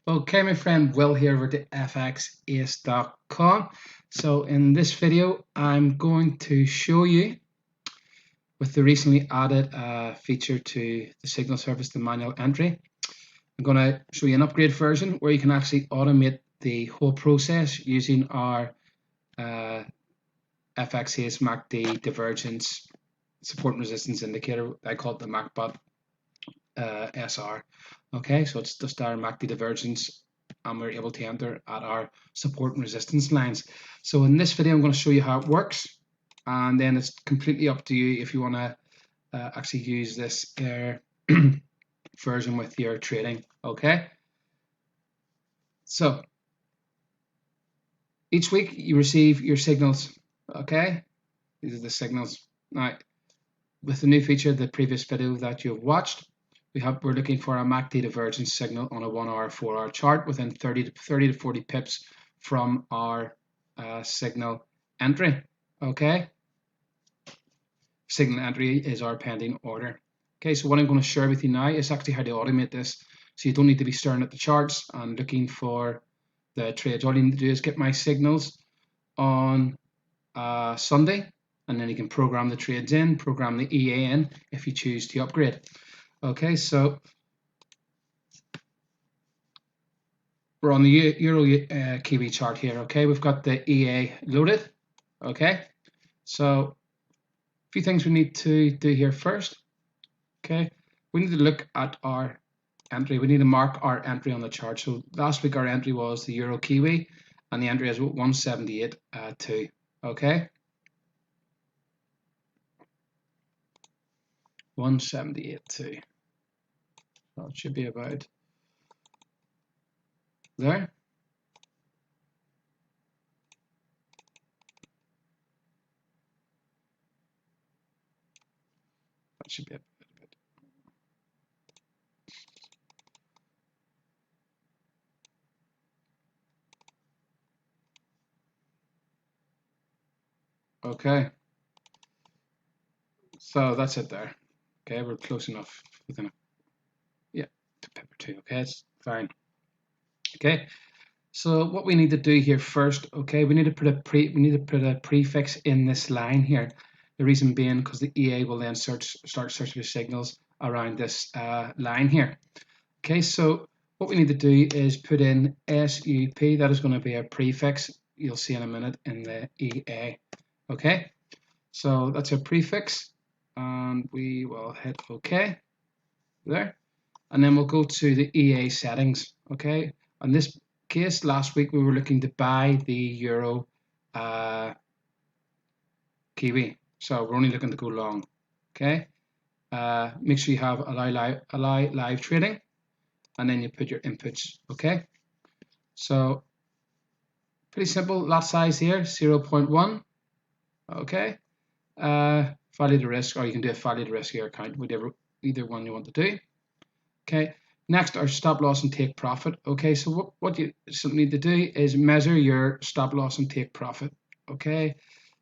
Okay, my friend Will here over to XAUUSD.com. So in this video, I'm going to show you with the recently added feature to the signal service, the manual entry. I'm going to show you an upgrade version where you can actually automate the whole process using our FXA's MACD divergence support and resistance indicator. I call it the MacBot SR. Okay, so it's just our MACD divergence, and we're able to enter at our support and resistance lines. So in this video, I'm going to show you how it works, and then it's completely up to you if you want to actually use this version with your trading. Okay, so each week you receive your signals. Okay, these are the signals. Now, with the new feature, the previous video that you've watched, we're looking for a MACD divergence signal on a 1 hour, 4 hour chart within 30 to 40 pips from our signal entry. Okay, signal entry is our pending order. Okay, so what I'm going to share with you now is actually how to automate this, so you don't need to be staring at the charts and looking for the trades. All you need to do is get my signals on Sunday, and then you can program the trades in, program the EA in if you choose to upgrade. Okay, so we're on the Euro Kiwi chart here. Okay, we've got the EA loaded. Okay, so a few things we need to do here first. Okay, we need to look at our entry. We need to mark our entry on the chart. So last week our entry was the Euro Kiwi, and the entry is 178.2. Okay, 178.2. So it should be about there. That should be a bit. Okay, so that's it there. Okay, we're close enough within to pip or two. Okay, it's fine. Okay, so what we need to do here first, okay, we need to put a prefix in this line here. The reason being because the EA will then start searching for signals around this line here. Okay, so what we need to do is put in SUP. That is going to be a prefix. You'll see in a minute in the EA. Okay, so that's our prefix, and we will hit OK there, and then we'll go to the EA settings. Okay, in this case, last week we were looking to buy the Euro Kiwi, so we're only looking to go long. Okay, make sure you have allow live trading, and then you put your inputs. Okay, so pretty simple. Lot size here 0.1. Okay, value to risk, or you can do a value to risk here account, either one you want to do. Okay, next our stop loss and take profit. Okay, so what you need to do is measure your stop loss and take profit. Okay,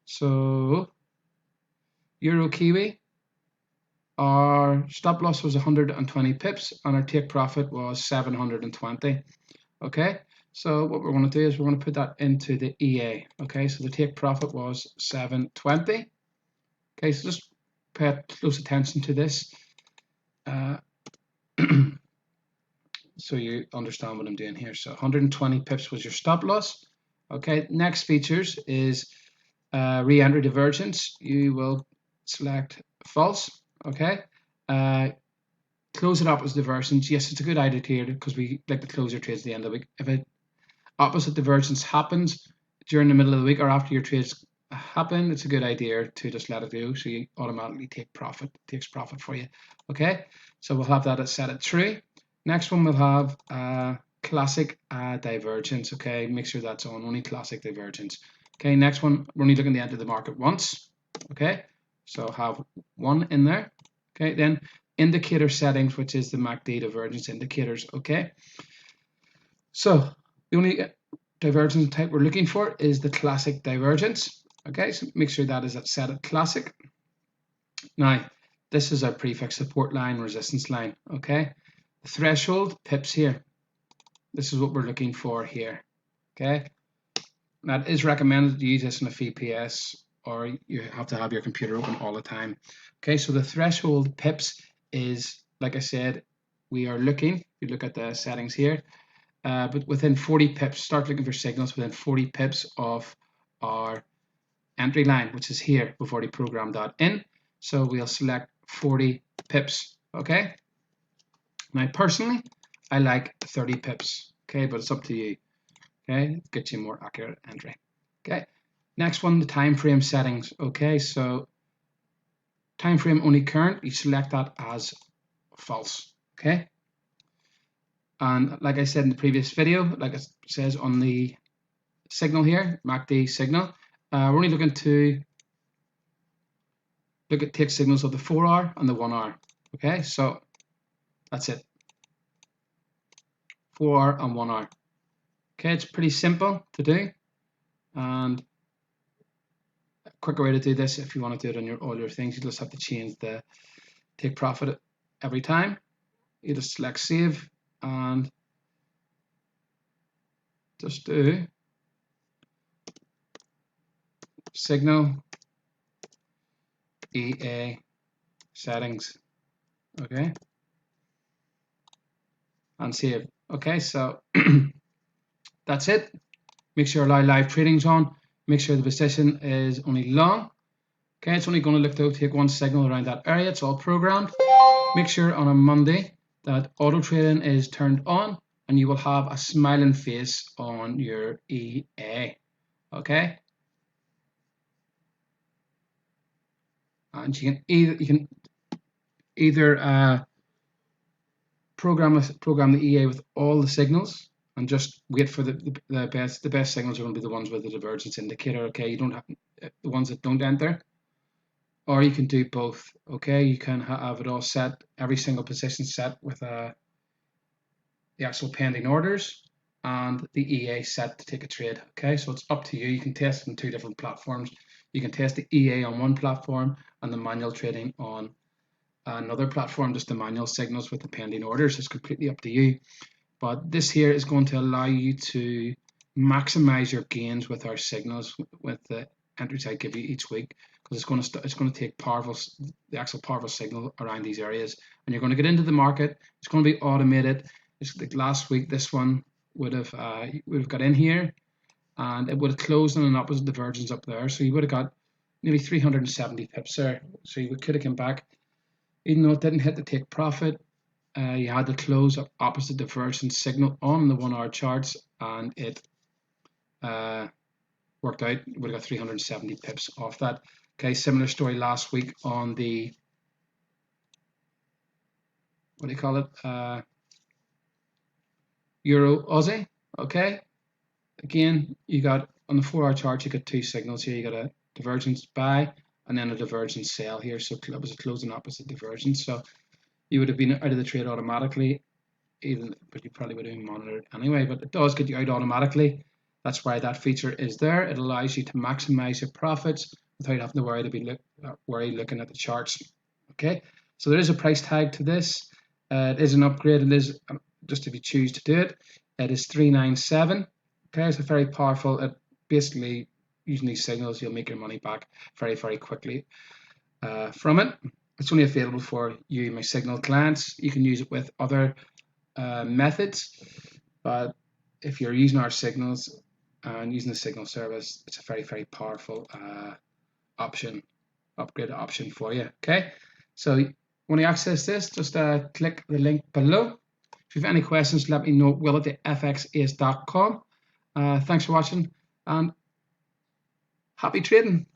so Euro Kiwi, our stop loss was 120 pips and our take profit was 720. Okay, so what we're going to do is we're going to put that into the EA. Okay, so the take profit was 720. Okay, so just pay close attention to this so you understand what I'm doing here. So 120 pips was your stop loss. Okay, next features is re-entry divergence. You will select false. Okay, close it up as divergence. Yes, it's a good idea here because we like to close your trades at the end of the week. If an opposite divergence happens during the middle of the week or after your trades happen, it's a good idea to just let it go so you automatically takes profit for you. Okay, so we'll have that set at true. Next one we'll have classic divergence. Okay, make sure that's on, only classic divergence. Okay, next one, we're only looking to enter the market once. Okay, so have one in there. Okay, then indicator settings, which is the MACD divergence indicators. Okay, so the only divergence type we're looking for is the classic divergence. Okay, so make sure that is set at classic. Now, this is our prefix support line, resistance line. Okay, the threshold pips here. This is what we're looking for here. Okay, that is recommended to use this in a VPS, or you have to have your computer open all the time. Okay, so the threshold pips is, like I said, we are looking, if you look at the settings here, but within 40 pips, start looking for signals within 40 pips of our entry line, which is here. We've already programmed that in, so we'll select 40 pips. Okay, now personally I like 30 pips, okay, but it's up to you. Okay, get you more accurate entry. Okay, next one, the time frame settings. Okay, so time frame only current, you select that as false. Okay, and like I said in the previous video, like it says on the signal here, MACD signal, we're only looking to take signals of the 4 hour and the 1 hour. Okay, so that's it, 4 hour and 1 hour. Okay, it's pretty simple to do, and a quicker way to do this, if you want to do it on all your things, you just have to change the take profit every time. You just select save and just do signal EA settings, okay, and save. Okay, so that's it. Make sure allow live trading's on. Make sure the position is only long. Okay, it's only going to look to take one signal around that area. It's all programmed. Make sure on a Monday that auto trading is turned on, and you will have a smiling face on your EA. Okay, and you can either program the EA with all the signals and just wait for the best signals are going to be the ones with the divergence indicator. Okay, you don't have the ones that don't enter, or you can do both. Okay, you can have it all set, every single position set with the actual pending orders and the EA set to take a trade. Okay, so it's up to you. You can test it on 2 different platforms. You can test the EA on one platform and the manual trading on another platform, just the manual signals with the pending orders. It's completely up to you. But this here is going to allow you to maximize your gains with our signals, with the entries I give you each week, because it's going to take the actual powerful signal around these areas, and you're going to get into the market. It's going to be automated. It's like last week, this one would have got in here, and it would have closed on an opposite divergence up there, so you would have got nearly 370 pips there. So you could have come back, even though it didn't hit the take profit. You had to close up opposite divergence signal on the 1 hour charts, and it worked out. You would have got 370 pips off that. Okay, similar story last week on the, what do you call it, Euro Aussie. Okay, again, you got on the 4 hour chart, you got 2 signals here. You got a divergence buy and then a divergence sell here. So it was a closing opposite divergence. So you would have been out of the trade automatically, but you probably would have been monitored anyway. But it does get you out automatically. That's why that feature is there. It allows you to maximize your profits without having to worry looking at the charts. Okay, so there is a price tag to this. It is an upgrade. It is just if you choose to do it. It is $397. Okay, it's very powerful. It basically, using these signals, you'll make your money back very, very quickly from it. It's only available for you, my signal clients. You can use it with other methods, but if you're using our signals and using the signal service, it's a very, very powerful upgrade option for you. Okay, so when you access this, just click the link below. If you have any questions, let me know. will@xauus.com. Thanks for watching and happy trading.